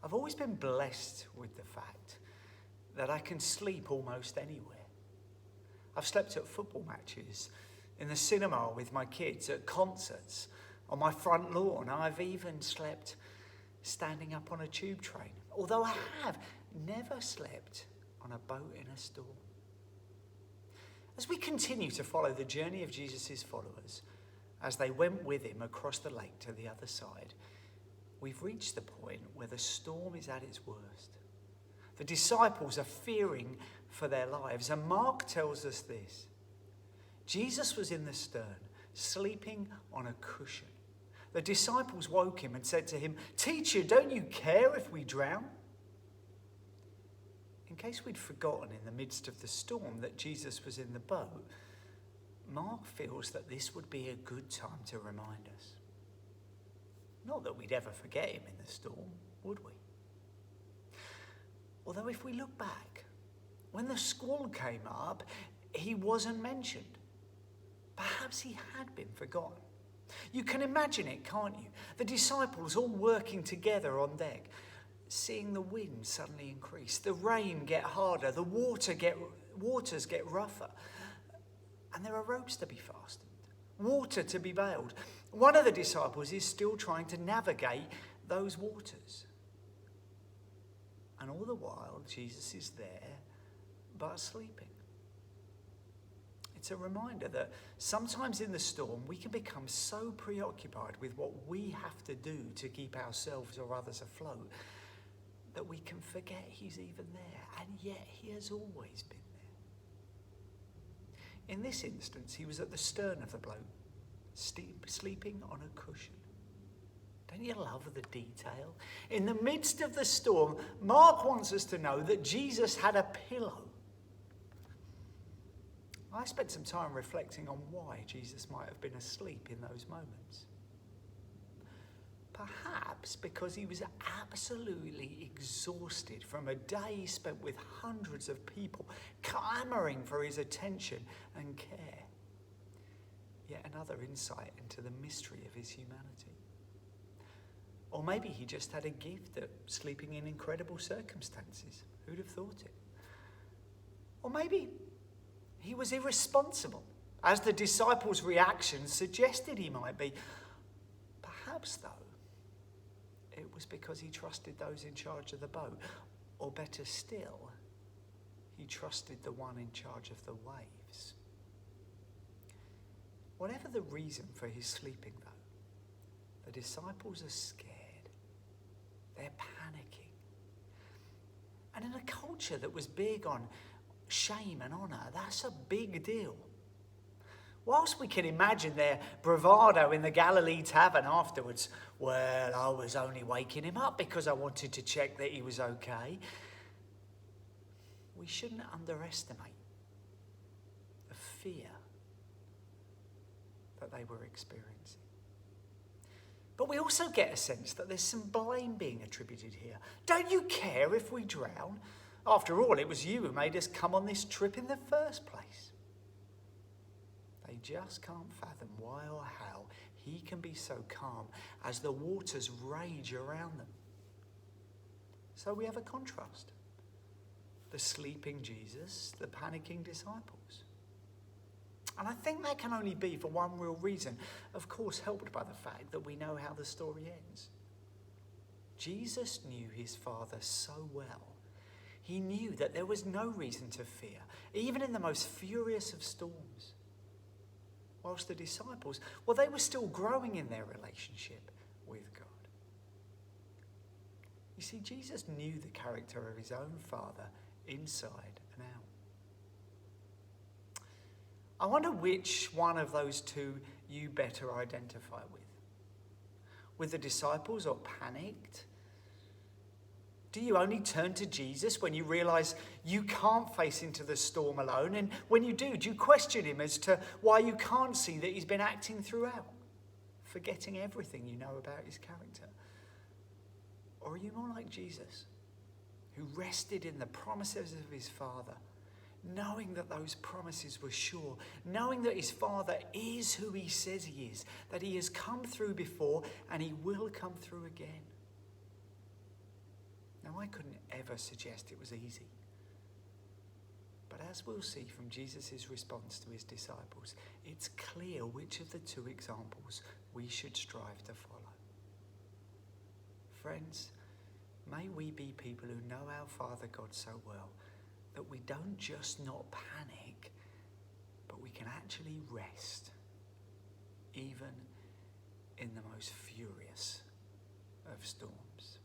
I've always been blessed with the fact that I can sleep almost anywhere. I've slept at football matches, in the cinema with my kids, at concerts, on my front lawn. I've even slept standing up on a tube train, although I have never slept on a boat in a storm. As we continue to follow the journey of Jesus' followers, as they went with him across the lake to the other side, we've reached the point where the storm is at its worst. The disciples are fearing for their lives, and Mark tells us this. Jesus was in the stern, sleeping on a cushion. The disciples woke him and said to him, "Teacher, don't you care if we drown?" In case we'd forgotten in the midst of the storm that Jesus was in the boat, Mark feels that this would be a good time to remind us. Not that we'd ever forget him in the storm, would we? Although if we look back, when the squall came up, he wasn't mentioned. Perhaps he had been forgotten. You can imagine it, can't you? The disciples all working together on deck, seeing the wind suddenly increase, the rain get harder, the waters get rougher, and there are ropes to be fastened, water to be bailed. One of the disciples is still trying to navigate those waters. And all the while, Jesus is there, but sleeping. It's a reminder that sometimes in the storm, we can become so preoccupied with what we have to do to keep ourselves or others afloat that we can forget he's even there, and yet he has always been there. In this instance, he was at the stern of the boat, sleeping on a cushion. Don't you love the detail? In the midst of the storm, Mark wants us to know that Jesus had a pillow. I spent some time reflecting on why Jesus might have been asleep in those moments. Perhaps because he was absolutely exhausted from a day spent with hundreds of people clamouring for his attention and care. Yet another insight into the mystery of his humanity. Or maybe he just had a gift at sleeping in incredible circumstances. Who'd have thought it? Or maybe he was irresponsible, as the disciples' reactions suggested he might be. Perhaps, though, it was because he trusted those in charge of the boat. Or better still, he trusted the one in charge of the waves. Whatever the reason for his sleeping, though, the disciples are scared. They're panicking. And in a culture that was big on shame and honour, that's a big deal. Whilst we can imagine their bravado in the Galilee tavern afterwards, well, I was only waking him up because I wanted to check that he was okay, we shouldn't underestimate the fear that they were experiencing. But we also get a sense that there's some blame being attributed here. Don't you care if we drown? After all, it was you who made us come on this trip in the first place. They just can't fathom why or how he can be so calm as the waters rage around them. So we have a contrast. The sleeping Jesus, the panicking disciples. And I think that can only be for one real reason, of course helped by the fact that we know how the story ends. Jesus knew his Father so well. He knew that there was no reason to fear, even in the most furious of storms. Whilst the disciples, well, they were still growing in their relationship with God. You see, Jesus knew the character of his own Father inside and out. I wonder which one of those two you better identify with. With the disciples or panicked? Do you only turn to Jesus when you realise you can't face into the storm alone? And when you do you question him as to why you can't see that he's been acting throughout, forgetting everything you know about his character? Or are you more like Jesus, who rested in the promises of his Father, knowing that those promises were sure, knowing that his Father is who he says he is, that he has come through before and he will come through again? I couldn't ever suggest it was easy. But as we'll see from Jesus' response to his disciples, it's clear which of the two examples we should strive to follow. Friends, may we be people who know our Father God so well that we don't just not panic, but we can actually rest, even in the most furious of storms.